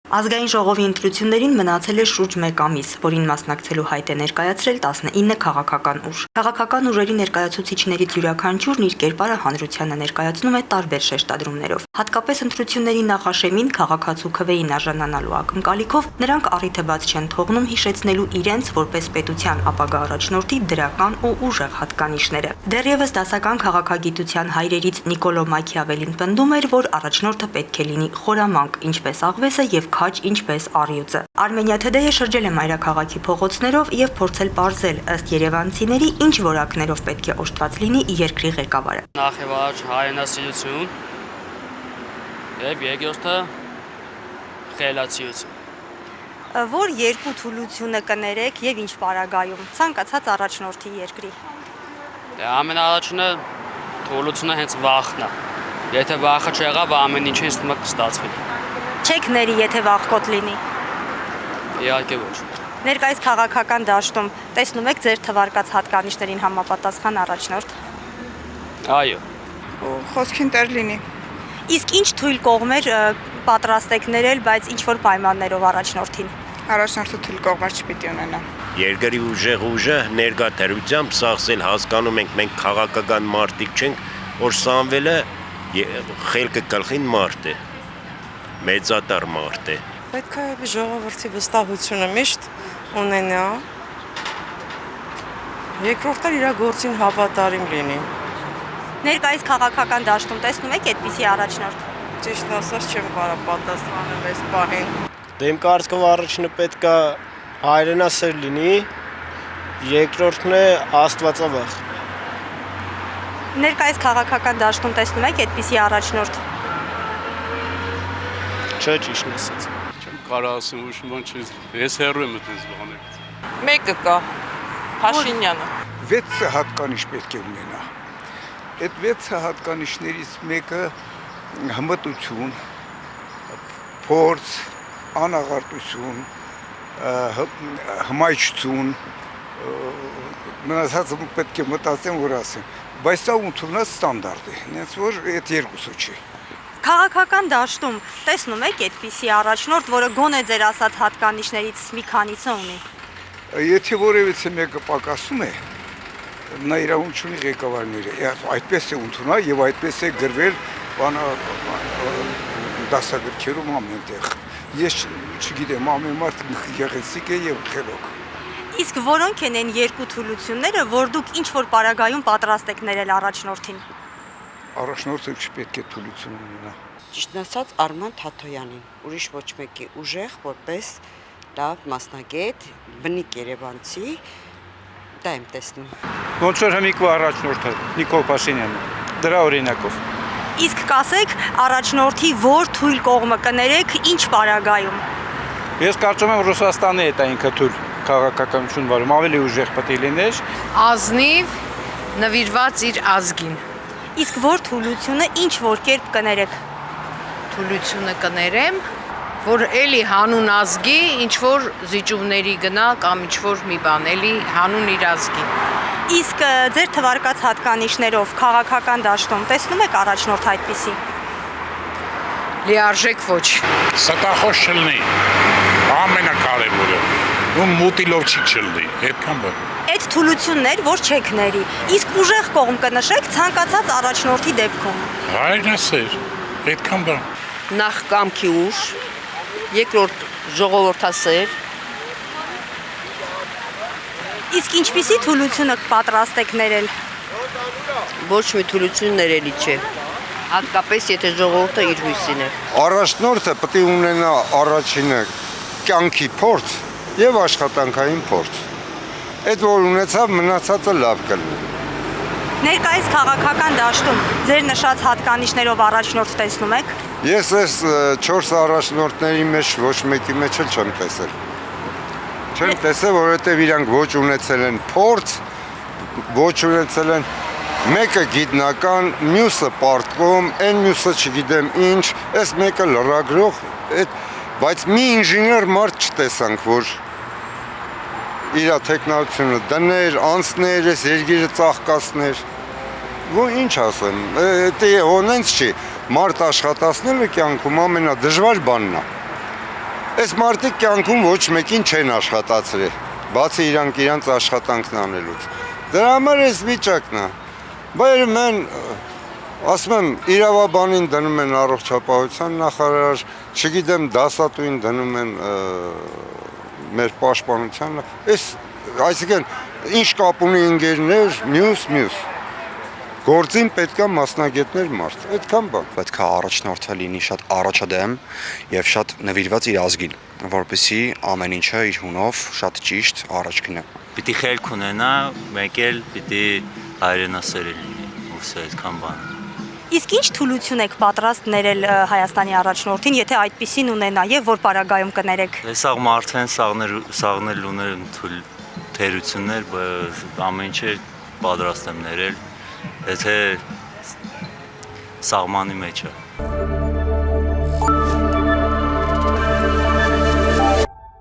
Ազգային ժողովի ընտրություններին մնացել է շուրջ 1 ամիս, որին մասնակցելու հայտ է ներկայացրել 19 քաղաքական ուժ։ Քաղաքական ուժերի ներկայացուցիչներից յուրաքանչյուրն իր կերպարը հանրությանը ներկայացնում է տարբեր շեշտադրումներով։ Հատկապես ընտրությունների նախաշեմին քաղաքացու քվեին արժանանալու ակնկալիքով նրանք առիթը բաց չեն թողնում հիշեցնելու իրենց որպես պետության ապագա առաջնորդի դրական ու ուժեղ հատկանիշները։ Դեռևս դասական քաղաքագիտության հայրերից Նիկոլո Մաքիավելին պնդում էր, որ առաջնորդը պետք է լինի խորամանկ, ինչպես աղվեսը եւ քաջ ինչպես առյուծը։ Արմենիա Թեդեյը շրջել է մայրաքաղաքի փողոցներով եւ փորձել պարզել ըստ երևանցիների ինչ որակներով պետք է օժտված լինի երկրի ղեկավարը։ Նախ եւ առաջ հայրենասիրություն եւ երկրորդը խելացիություն։ Որ երկու թուլությունը կներեք եւ ինչ պարագայում ցանկացած առաջնորդի երկրի։ Ամենաառաջինը թուլությունը հենց վախն է։ Եթե վախը չեղավ, ամեն ինչը ինձ թվում է կստացվի։ Չեք ների, եթե վախկոտ լինի։ Իհարկե ոչ։ Ներկայիս քաղաքական դաշտում տեսնում եք ձեր թվարկած հատկանիշներին համապատասխան առաջնորդ։ Այո։ Խոսքին տեր լինի։ Իսկ ինչ թույլ կողմեր պատրաստ եք ներել, բայց ինչ որ պայմաններով առաջնորդին։ Առաջնորդը թույլ կողմեր չպիտի ունենա։ Երկրի ուժը ներկա դերությամբ սաղսել հասկանում ենք մենք քաղաքական մարդիկ չենք, որ Սամվելը խելքը գլխին մարդ է, մեծատար մարդ է։ Պետք է ժողովրդի վստահությունը միշտ ունենա։ Երկրորդը իր գործին հավատարիմ լինի։ Ներկայիս քաղաքական դաշտում տեսնում եք այդպիսի առաջնորդ։ Ճիշտ ասած չեմ կարող պատասխանել այս պահին։ Դեմ կարծիքով առաջինը պետք է հայրենասեր լինի, երկրորդն է աստվածավախ։ Ներկայիս քաղաքական դաշտում տեսնում եք այդպիսի առաջնորդ։ Չէ, ճիշտ ասած։ Չեմ կարող ասեմ ոչ մի բան չի, ես հեռու եմ այդպես բաներից։ Մեկը կա, Փաշինյանը։ 6 հատկանիշ պետք է ունենա։ Այդ 6 հատկանիշներից մեկը հմտություն, փորձ, անաղարտություն, հմայչություն, մնացածը պետք է մտածեմ, որ ասեմ, բայց դա ընդունած ստանդարտ է, հենց որ այդ երկուսը չի։ Քաղաքական դաշտում տեսնում եք այդպիսի առաջնորդ, որը գոնե ձեր ասած հատկանիշներից մի քանիսը ունի։ Եթե որևիցե մեկը պակասում է, նա իրավունք ունի ղեկավարները, այդպես է ընդունա եւ այդպես է գրվել դասագրքերում ամենտեղ։ Ես չգիտեմ, ամեն մարդ գեղեցիկ է եւ խելոք։ Իսկ որոնք են այն երկու թուլությունները, որ դուք ինչ որ պարագայում պատրաստ եք ներել առաջնորդին։ Առաջնորդը չպետք է թուլություն ունենա։ Ճիշտ ասած Արման Թաթոյանին, ուրիշ ոչ մեկի ուժեղ, որպես լավ մասնագետ, բնիկ երևանցի, դա եմ տեսնում։ Ոնց որ Հմիկվա առաջնորդը Նիկոլ Փաշինյանը, դրա օրինակով։ Իսկ կասեք, առաջնորդի որ թույլ կողմը կներեք, ինչ պարագայում։ Ես կարծում եմ Ռուսաստանի հետ ինքը թույլ քաղաքականություն վարում, ավելի ուժեղ պետք է լիներ։ Ազնիվ, նվիրված իր ազգին։ Իսկ որ թուլությունը ինչ որ կերպ կներեք։ Թուլությունը կներեմ, որ էլի հանուն ազգի ինչ որ զիջումների գնա կամ ինչ որ մի բան, էլի հանուն իր ազգի։ Իսկ ձեր թվարկած հատկանիշներով քաղաքական դաշտում տեսնում եք առաջնորդ այդպիսի։ Լիարժեք ոչ։ Ստախոս չլինի, ամենակարևորը, ու մուտիլով չի չլինի, այդքան բան։ Այդ թուլություններ, որ չեք ների, իսկ ուժեղ կողմ կնշեք ցանկացած առաջնորդի դեպքում։ Հայրենասեր, այդքան բան։ Նախ կամքի ուժ, երկրորդ ժողովրդասեր։ Իսկ ինչպիսի թուլությունը պատրաստ եք ներել։ Ոչ մի թուլություն ներելի չէ։ Հատկապես եթե ժողովուրդը իր հույսին է։ Առաջնորդը պետք է ունենա առաջինը կյանքի փորձ եւ աշխատանքային փորձ։ Այդ որ ունեցավ մնացածը լավ կլինի։ Ներկայիս քաղաքական դաշտում ձեր նշած հատկանիշներով առաջնորդ տեսնում եք։ Ես այս 4 առաջնորդների մեջ ոչ մեկի մեջ էլ չեմ տեսել։ Չեմ տեսել, որովհետև իրանք ոչ ունեցել են փորձ, ոչ ունեցել են մեկը գիտնական, մյուսը պարտկոմ, այն մյուսը չգիտեմ ինչ, այս մեկը լրագրող, բայց մի ինժեներ մարդ չտեսանք, որ իր տեխնոլոգիությունը դներ, անցներ, այս երկիրը ծաղկացներ։ Որ ինչ ասեմ, դա հոնենց չի, մարդ աշխատացնելը կյանքում ամենադժվար բանն է։ Այս մարդիկ կյանքում ոչ մեկին չեն աշխատացրել, բացի իրանք աշխատանքն անելուց։ Դրա համար այս վիճակն է։ Բայց մեն ասում եմ, իրավաբանին դնում են առողջապահության նախարար, չգիտեմ, դասատուին դնում են մեր պաշտպանության, այսինքն ինչ կապ ունի ընկերներ, մյուս գործին պետքա մասնագետներ մարդ, այդքան բան։ Պետքա առաջնորդը լինի շատ առաջադեմ եւ շատ նվիրված իր ազգին, որպեսզի ամեն ինչը իր հունով շատ ճիշտ առաջ գնա։ Պիտի խելք ունենա, մեկ էլ պիտի հայրենասեր լինի, ուսը այդքան բան։ Իսկ ինչ թուլություն եք պատրաստ ներել Հայաստանի առաջնորդին, եթե այդպիսին ունենա եւ որ պարագայում կներեք։ Սաղ մարդեն սաղնել ուներ թույլ թերություններ, ամեն ինչ պատրաստ եմ ներել, եթե սաղմանի մեջ է։